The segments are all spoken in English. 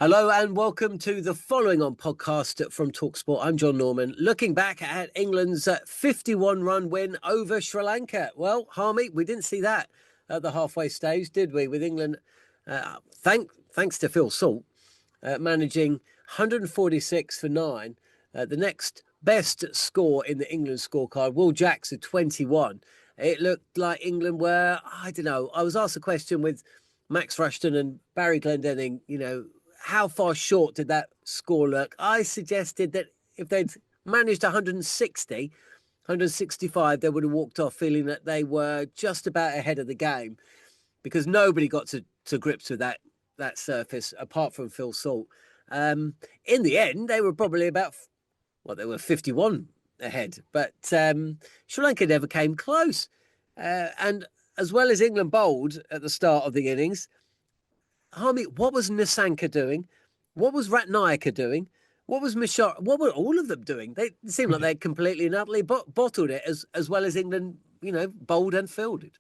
Hello and welcome to the following on podcast from talkSPORT. I'm Jon Norman, looking back at England's 51-run win over Sri Lanka. Well, Harmy, we didn't see that at the halfway stage, did we? With England, thanks to Phil Salt, managing 146 for 9. The next best score in the England scorecard, Will Jackson 21. It looked like England were, I don't know, I was asked a question with Max Rushton and Barry Glendenning, how far short did that score look? I suggested that if they'd managed 165, they would have walked off feeling that they were just about ahead of the game, because nobody got to grips with that surface apart from Phil Salt. In the end, they were probably they were 51 ahead, but Sri Lanka never came close. And as well as England bowled at the start of the innings, Harmy, what was Nissanka doing? What was Ratnayaka doing? What was Mishra? What were all of them doing? They seemed like they completely and utterly bottled it as well as England, bowled and fielded.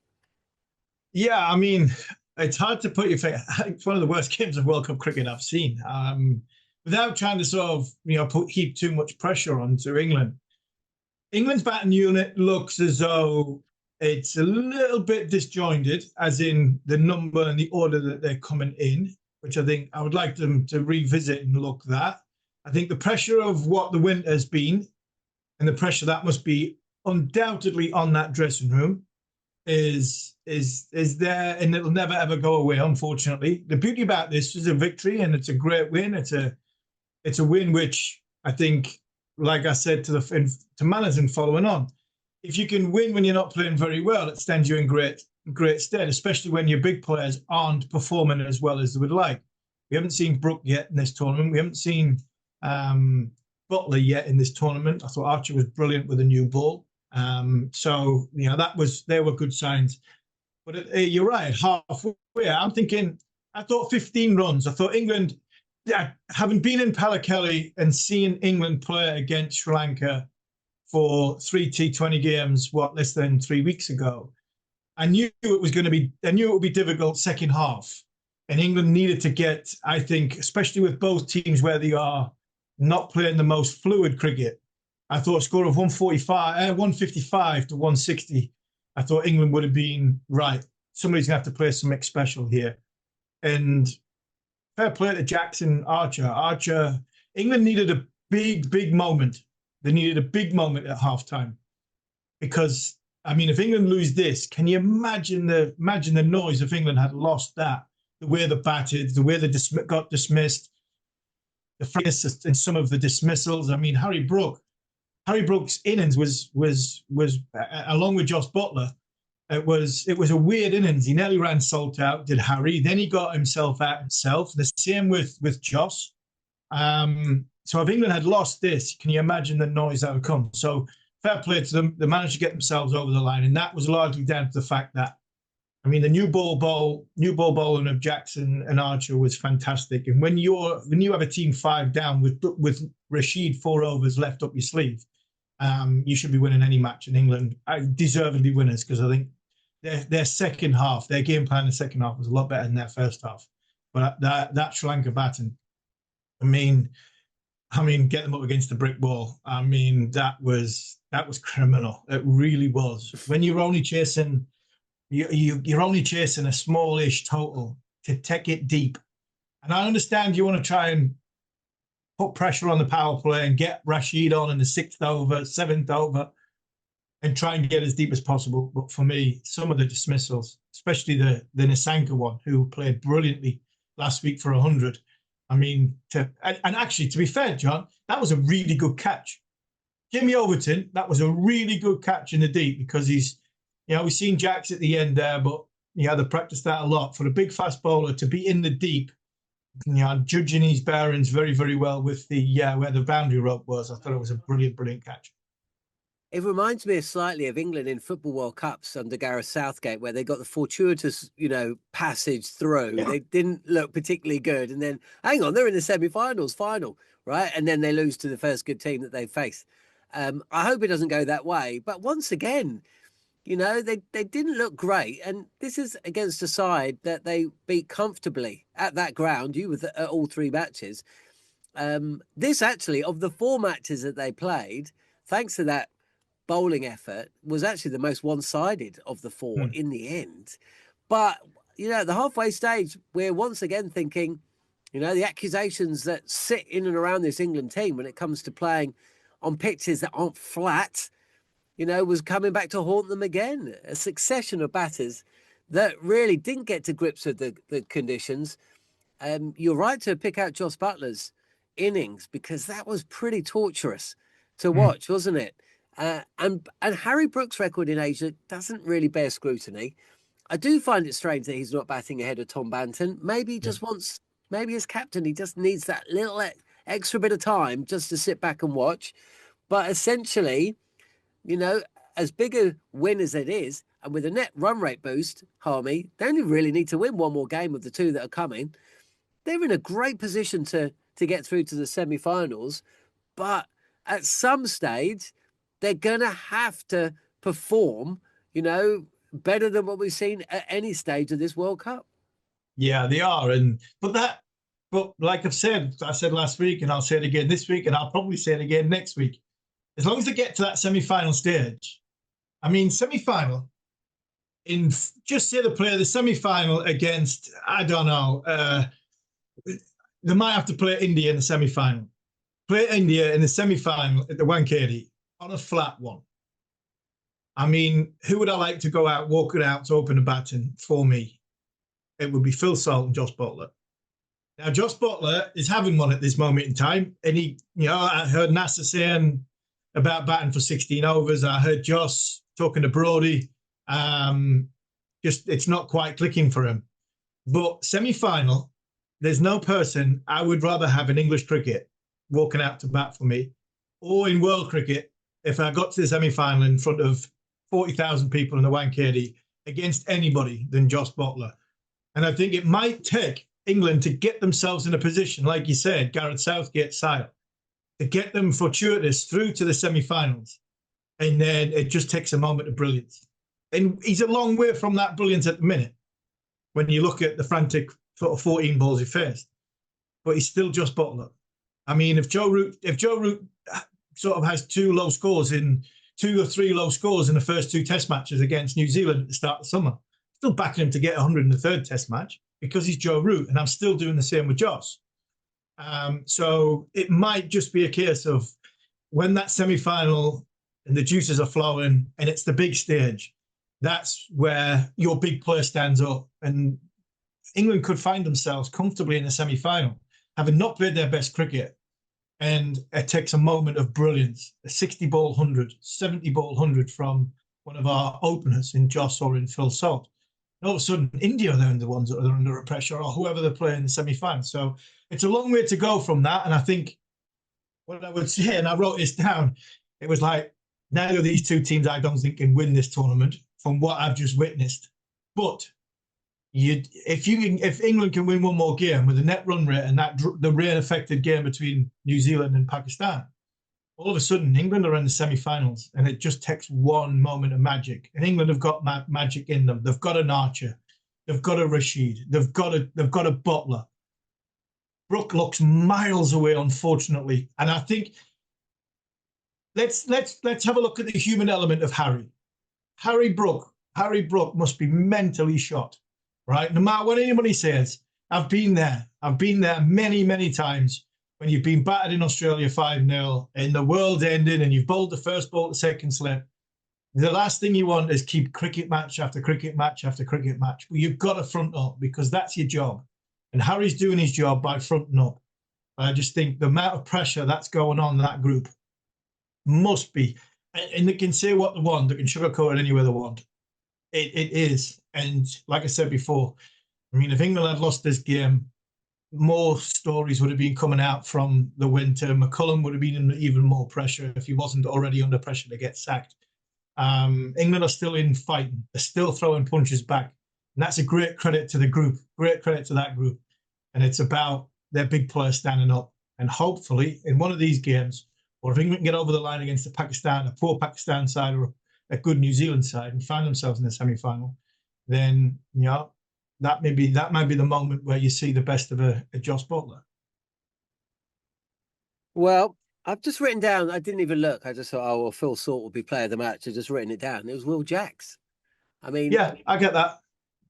Yeah, I mean, it's hard to put your face. It's one of the worst games of World Cup cricket I've seen. Without trying to sort of, heap too much pressure onto England. England's batting unit looks as though it's a little bit disjointed, as in the number and the order that they're coming in, which I think I would like them to revisit and look at that. I think the pressure of what the winter has been and the pressure that must be undoubtedly on that dressing room is there, and it'll never, ever go away, unfortunately. The beauty about this is a victory, and it's a great win. It's a win which I think, like I said to Manners and following on, if you can win when you're not playing very well, it stands you in great stead, especially when your big players aren't performing as well as they would like. We haven't seen Brook yet in this tournament. We haven't seen Butler yet in this tournament. I thought Archer was brilliant with a new ball. So, they were good signs. But you're right, halfway, I'm thinking, I thought 15 runs. I thought England, having been in Pallekele and seeing England play against Sri Lanka for 3 T20 games, less than 3 weeks ago, I knew it would be difficult second half. And England needed to get, I think, especially with both teams where they are not playing the most fluid cricket, I thought a score of 155 to 160, I thought England would have been right. Somebody's going to have to play something special here. And fair play to Jackson, Archer. England needed a big moment. They needed a big moment at halftime, because, I mean, if England lose this, can you imagine the noise if England had lost that? The way they batted, the way they got dismissed, the frankness in some of the dismissals. I mean, Harry Brook's innings was along with Josh Butler. It was a weird innings. He nearly ran Salt out, did Harry. Then he got himself out himself. The same with Josh. So if England had lost this, can you imagine the noise that would come? So fair play to them. They managed to get themselves over the line, and that was largely down to the fact that, I mean, the new ball bowling of Jackson and Archer was fantastic. And when you have a team 5 down with Rashid 4 overs left up your sleeve, you should be winning any match. In England deservedly winners, because I think their second half, their game plan in the second half was a lot better than their first half. But that Sri Lanka batting, I mean, get them up against the brick wall. I mean, that was criminal. It really was. When you're only chasing, you're only chasing a smallish total to take it deep. And I understand you want to try and put pressure on the power play and get Rashid on in the 6th over, 7th over, and try and get as deep as possible. But for me, some of the dismissals, especially the Nissanka one, who played brilliantly last week for 100. I mean, actually, to be fair, John, that was a really good catch. Jimmy Overton, that was a really good catch in the deep, because he's, we've seen Jacks at the end there, but they practiced that a lot. For a big fast bowler to be in the deep, judging his bearings very, very well with the where the boundary rope was, I thought it was a brilliant catch. It reminds me slightly of England in Football World Cups under Gareth Southgate, where they got the fortuitous, passage through. Yeah. They didn't look particularly good. And then, hang on, they're in the semi-finals, final, right? And then they lose to the first good team that they face. I hope it doesn't go that way. But once again, they didn't look great. And this is against a side that they beat comfortably at that ground. You were at all three matches. This actually, of the four matches that they played, thanks to that bowling effort, was actually the most one-sided of the four in the end. But, at the halfway stage, we're once again thinking, the accusations that sit in and around this England team when it comes to playing on pitches that aren't flat, was coming back to haunt them again. A succession of batters that really didn't get to grips with the conditions. You're right to pick out Joss Butler's innings because that was pretty torturous to watch, wasn't it? And Harry Brook's record in Asia doesn't really bear scrutiny. I do find it strange that he's not batting ahead of Tom Banton. Maybe he just wants, maybe as captain, he just needs that little extra bit of time just to sit back and watch. But essentially, as big a win as it is, and with a net run rate boost, Harmy, they only really need to win one more game of the two that are coming. They're in a great position to get through to the semi-finals. But at some stage, they're going to have to perform, better than what we've seen at any stage of this World Cup. Yeah, they are. But like I said last week, and I'll say it again this week, and I'll probably say it again next week. As long as they get to that semi-final stage, semi-final, just say they play the semi-final against, I don't know, they might have to play India in the semi-final. Play India in the semi-final at the Wankhede on a flat one. Who would I like to go out, walking out to open the batting for me? It would be Phil Salt and Joss Butler. Now, Joss Butler is having one at this moment in time. And I heard Nasser saying about batting for 16 overs. I heard Joss talking to Brody. It's not quite clicking for him. But semi-final, there's no person I would rather have in English cricket walking out to bat for me, or in world cricket, if I got to the semi-final in front of 40,000 people in the Wankhede against anybody than Joss Butler. And I think it might take England to get themselves in a position, like you said, Gareth Southgate style, to get them fortuitous through to the semi-finals. And then it just takes a moment of brilliance. And he's a long way from that brilliance at the minute when you look at the frantic sort of 14 balls he faced. But he's still Joss Butler. If Joe Root sort of has two or three low scores in the first two test matches against New Zealand at the start of the summer, still backing him to get 100 in the third test match because he's Joe Root, and I'm still doing the same with Joss. So it might just be a case of when that semi-final and the juices are flowing and it's the big stage, that's where your big player stands up. And England could find themselves comfortably in the semi-final, having not played their best cricket. And it takes a moment of brilliance, a 60-ball 100, 70-ball 100 from one of our openers in Joss or in Phil Salt. And all of a sudden, India are the ones that are under pressure, or whoever they play in the semi-final. So it's a long way to go from that. And I think what I would say, and I wrote this down, it was like, neither of these two teams I don't think can win this tournament from what I've just witnessed. But if England can win one more game with a net run rate and the rain-affected game between New Zealand and Pakistan, all of a sudden England are in the semi-finals, and it just takes one moment of magic. And England have got magic in them. They've got an Archer, they've got a Rashid, they've got a Butler. Brook looks miles away, unfortunately, and I think let's have a look at the human element of Harry. Harry Brook must be mentally shot. Right? No matter what anybody says, I've been there. I've been there many, many times when you've been battered in Australia 5-0 and the world's ending and you've bowled the first ball, the second slip. The last thing you want is keep cricket match after cricket match after cricket match. But you've got to front up because that's your job. And Harry's doing his job by fronting up. I just think the amount of pressure that's going on in that group must be. And they can say what they want. They can sugarcoat it any way they want. It is. And like I said before, if England had lost this game, more stories would have been coming out from the winter. McCullum would have been in even more pressure if he wasn't already under pressure to get sacked. England are still in fighting. They're still throwing punches back. And that's a great credit to the group, great credit to that group. And it's about their big players standing up. And hopefully, in one of these games, or if England can get over the line against the poor Pakistan side, or a good New Zealand side and find themselves in the semi-final, then that might be the moment where you see the best of a Joss Butler. Well, I've just written down. I didn't even look. I just thought, oh, well, Phil Salt would be player of the match. I've just written it down. It was Will Jacks. I mean, yeah, I get that.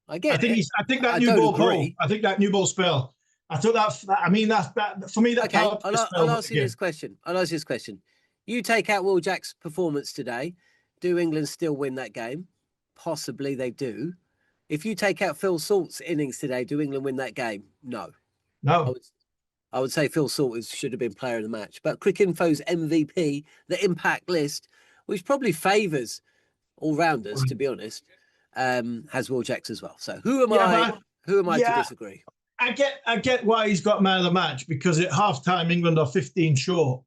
I get it. I think that I new don't ball agree. goal. I think that new ball spell. I thought that. I mean, that for me. That Okay, power play spell. I'll ask you this question. I'll ask you this question. You take out Will Jack's performance today. Do England still win that game? Possibly they do. If you take out Phil Salt's innings today, do England win that game? No. No. I would say Phil Salt should have been player of the match. But Crickinfo's MVP, the impact list, which probably favours all rounders, to be honest, has Will Jacks as well. So who am I? Who am I to disagree? I get why he's got man of the match, because at half time England are 15 short,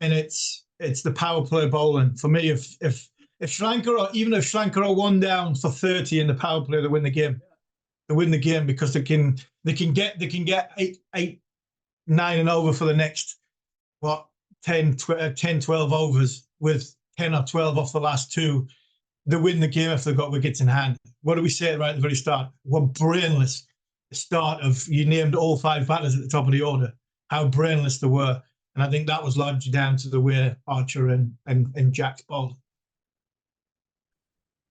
and it's the power play bowling. For me, if Sri Lanka are 1 down for 30 in the power play, they win the game. They win the game because they can get 8, 9 and over for the next 10, 12 overs with 10 or 12 off the last 2. They win the game if they've got wickets in hand. What do we say right at the very start? What brainless start of, you named all 5 batters at the top of the order, how brainless they were. And I think that was largely down to the way Archer and Jack's bowled.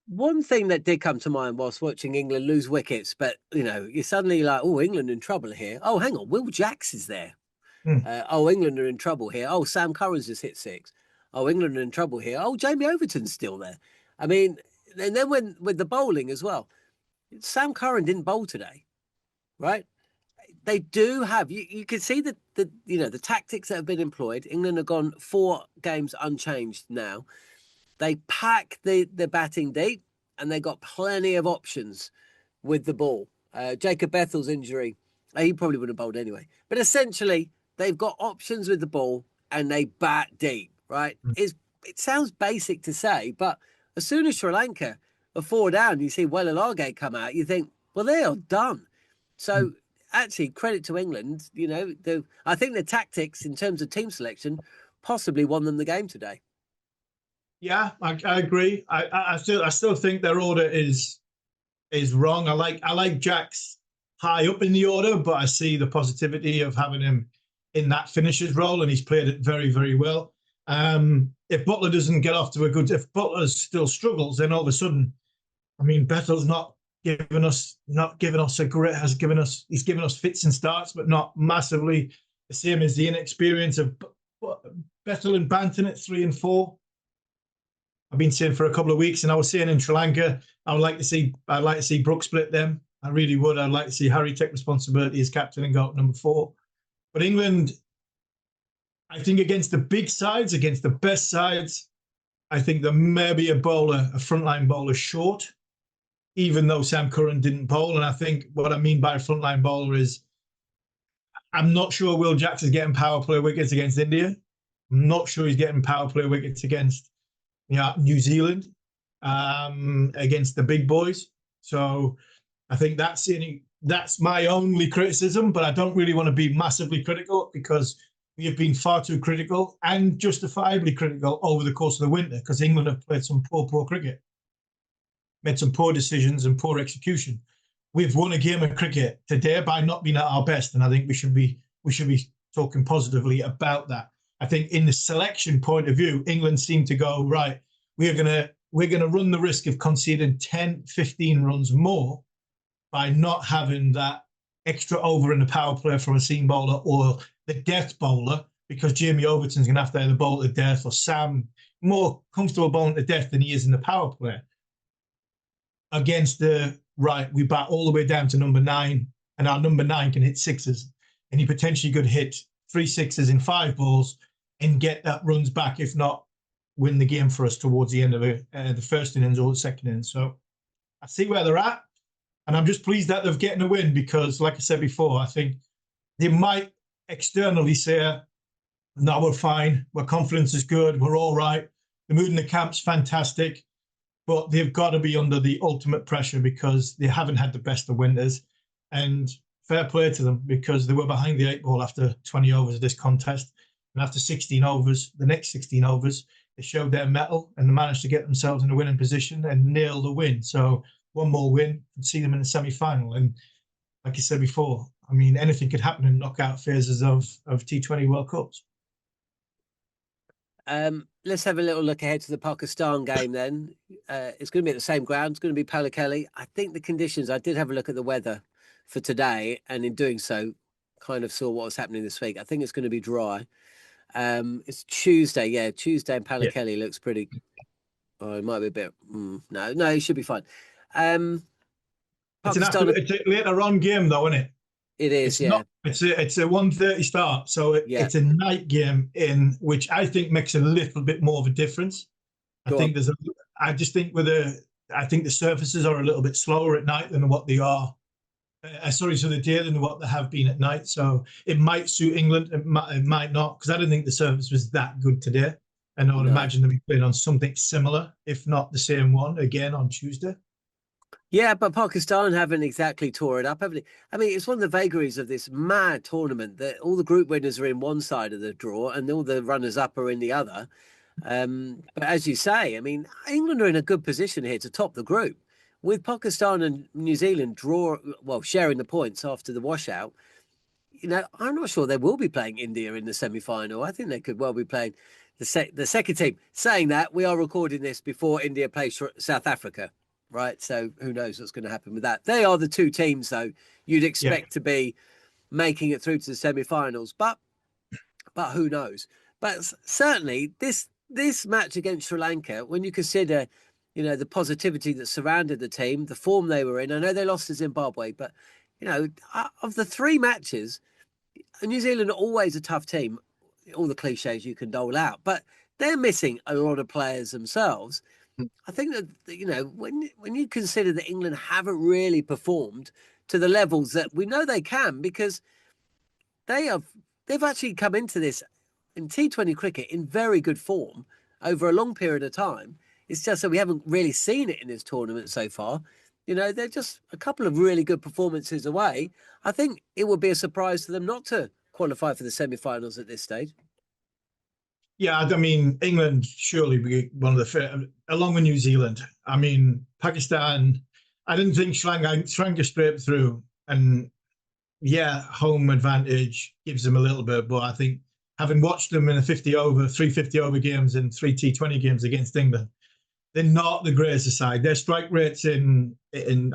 One thing that did come to mind whilst watching England lose wickets, but you're suddenly like, oh, England in trouble here. Oh, hang on, Will Jacks is there. Oh, England are in trouble here. Oh, Sam Curran's just hit 6. Oh, England are in trouble here. Oh, Jamie Overton's still there. I mean, and then with the bowling as well, Sam Curran didn't bowl today, right? They do have, you can see the tactics that have been employed. England have gone 4 games unchanged now. They pack the batting deep, and they got plenty of options with the ball. Jacob Bethel's injury, he probably would have bowled anyway. But essentially, they've got options with the ball, and they bat deep, right? It sounds basic to say, but as soon as Sri Lanka are 4 down, you see Wellalage come out, you think, well, they are done. So actually, credit to England. I think the tactics in terms of team selection possibly won them the game today. Yeah, I agree. I still think their order is wrong. I like Jack's high up in the order, but I see the positivity of having him in that finisher's role, and he's played it very, very well. If Butler doesn't get off to if Butler still struggles, then all of a sudden, I mean, Bethel's he's given us fits and starts, but not massively the same as the inexperience of Bethel and Banton at 3 and 4. I've been saying for a couple of weeks, and I was saying in Sri Lanka, I'd like to see Brooke split them. I really would. I'd like to see Harry take responsibility as captain and go up number 4. But England, I think against the big sides, against the best sides, I think there may be a frontline bowler short, even though Sam Curran didn't bowl. And I think what I mean by a frontline bowler is, I'm not sure Will Jacks is getting power play wickets against India. I'm not sure he's getting power play wickets against New Zealand, against the big boys. So I think that's my only criticism, but I don't really want to be massively critical, because we have been far too critical, and justifiably critical, over the course of the winter, because England have played some poor cricket, made some poor decisions and poor execution. We've won a game of cricket today by not being at our best, and I think we should be talking positively about that. I think in the selection point of view, England seem to go, right, we're gonna run the risk of conceding 10, 15 runs more by not having that extra over in the power play from a seam bowler or the death bowler, because Jamie Overton's going to have to either bowl to death, or Sam more comfortable bowling to death than he is in the power play. Against we bat all the way down to number 9, and our number 9 can hit 6s, and he potentially could hit 3 6s in 5 balls and get that runs back, if not win the game for us towards the end of the first innings or the second innings. So I see where they're at, and I'm just pleased that they're getting a win, because, like I said before, I think they might externally say, no, we're fine, our confidence is good, we're all right, the mood in the camp's fantastic, but they've got to be under the ultimate pressure, because they haven't had the best of winters. And fair play to them, because they were behind the 8 ball after 20 overs of this contest. And after 16 overs, the next 16 overs, They showed their mettle and they managed to get themselves in a winning position and nail the win. So one more win and see them in the semi-final. And like I said before, I mean, anything could happen in knockout phases of T20 World Cups. Let's have a little look ahead to the Pakistan game then. It's going to be at the same ground. It's going to be Palakelli. I think the conditions, I did have a look at the weather for today, and in doing so, kind of saw what was happening this week. I think it's going to be dry. It's Tuesday. Yeah, Tuesday in Palakelli looks pretty. Oh, it might be a bit. No, it should be fine. Pakistan, it's a later on game, though, isn't it? It is, it's a 1:30 start, so it's a night game in which I think makes a little bit more of a difference. I think the surfaces are a little bit slower at night than what they are. So the day than what they have been at night. So it might suit England, it might not, because I don't think the surface was that good today. And I would imagine they'll be playing on something similar, if not the same one, again on Tuesday. Yeah, but Pakistan haven't exactly tore it up, have they? I mean, it's one of the vagaries of this mad tournament that all the group winners are in one side of the draw and all the runners-up are in the other. But as you say, I mean, England are in a good position here to top the group. With Pakistan and New Zealand sharing the points after the washout, I'm not sure they will be playing India in the semi-final. I think they could well be playing the second team. Saying that, we are recording this before India plays South Africa. Right, so who knows what's going to happen with that? They are the two teams, though, you'd expect to be making it through to the semi-finals, but who knows? But certainly, this match against Sri Lanka, when you consider, the positivity that surrounded the team, the form they were in. I know they lost to Zimbabwe, but of the three matches, New Zealand are always a tough team. All the cliches you can dole out, but they're missing a lot of players themselves. I think that, when you consider that England haven't really performed to the levels that we know they can, because they've actually come into this in T20 cricket in very good form over a long period of time. It's just that we haven't really seen it in this tournament so far. They're just a couple of really good performances away. I think it would be a surprise to them not to qualify for the semi-finals at this stage. Yeah, I mean, England surely be one of the, along with New Zealand. I mean, Pakistan, I didn't think Sri Lanka scraped through. And yeah, home advantage gives them a little bit. But I think having watched them in three 50 over games and three T20 games against England, they're not the greatest side. Their strike rates in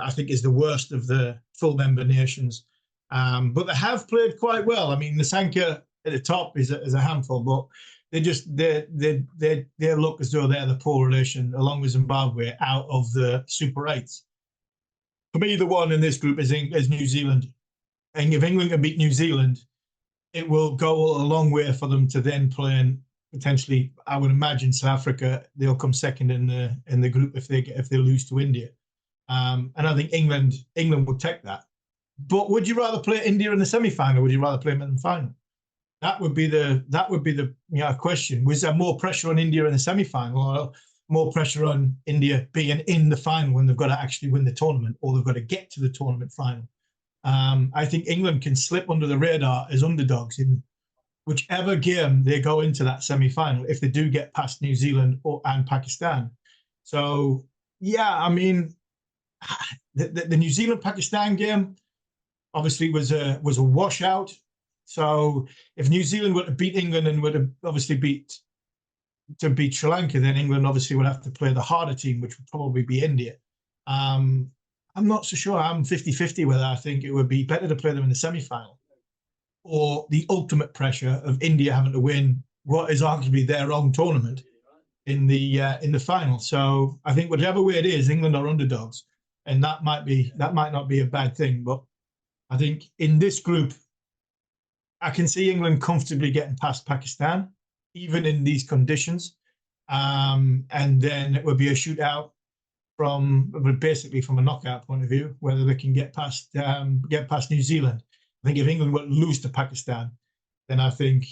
I think is the worst of the full member nations. But they have played quite well. I mean, the Sanka at the top is a handful, but they look as though they're the poor relation, along with Zimbabwe, out of the Super 8s. For me, the one in this group is New Zealand. And if England can beat New Zealand, it will go a long way for them to then play in potentially, I would imagine, South Africa. They'll come second in the group if they lose to India. And I think England will take that. But would you rather play India in the semi-final, or would you rather play them in the final? That would be the question. Was there more pressure on India in the semi-final, or more pressure on India being in the final when they've got to actually win the tournament, or they've got to get to the tournament final? I think England can slip under the radar as underdogs in whichever game they go into that semi-final, if they do get past New Zealand and Pakistan. So yeah, I mean, the New Zealand-Pakistan game obviously was a washout. So if New Zealand were to beat England and were to obviously beat Sri Lanka, then England obviously would have to play the harder team, which would probably be India. I'm not so sure. I'm 50-50 whether I think it would be better to play them in the semi-final, or the ultimate pressure of India having to win what is arguably their own tournament in the final. So I think whatever way it is, England are underdogs, and that might not be a bad thing. But I think in this group, I can see England comfortably getting past Pakistan, even in these conditions. And then it would be a shootout basically from a knockout point of view, whether they can get past New Zealand. I think if England were to lose to Pakistan, then I think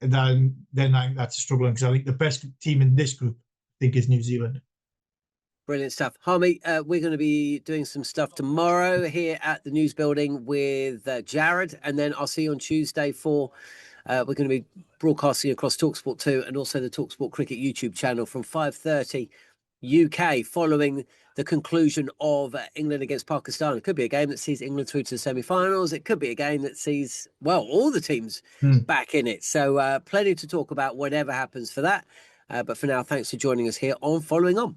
that's a struggle, because I think the best team in this group, I think, is New Zealand. Brilliant stuff. Harmy, we're going to be doing some stuff tomorrow here at the News Building with Jared, and then I'll see you on Tuesday for We're going to be broadcasting across talkSPORT 2 and also the talkSPORT Cricket YouTube channel from 5:30 UK following the conclusion of England against Pakistan. It could be a game that sees England through to the semi-finals. It could be a game that sees, well, all the teams back in it. So plenty to talk about whatever happens for that. But for now, thanks for joining us here on Following On.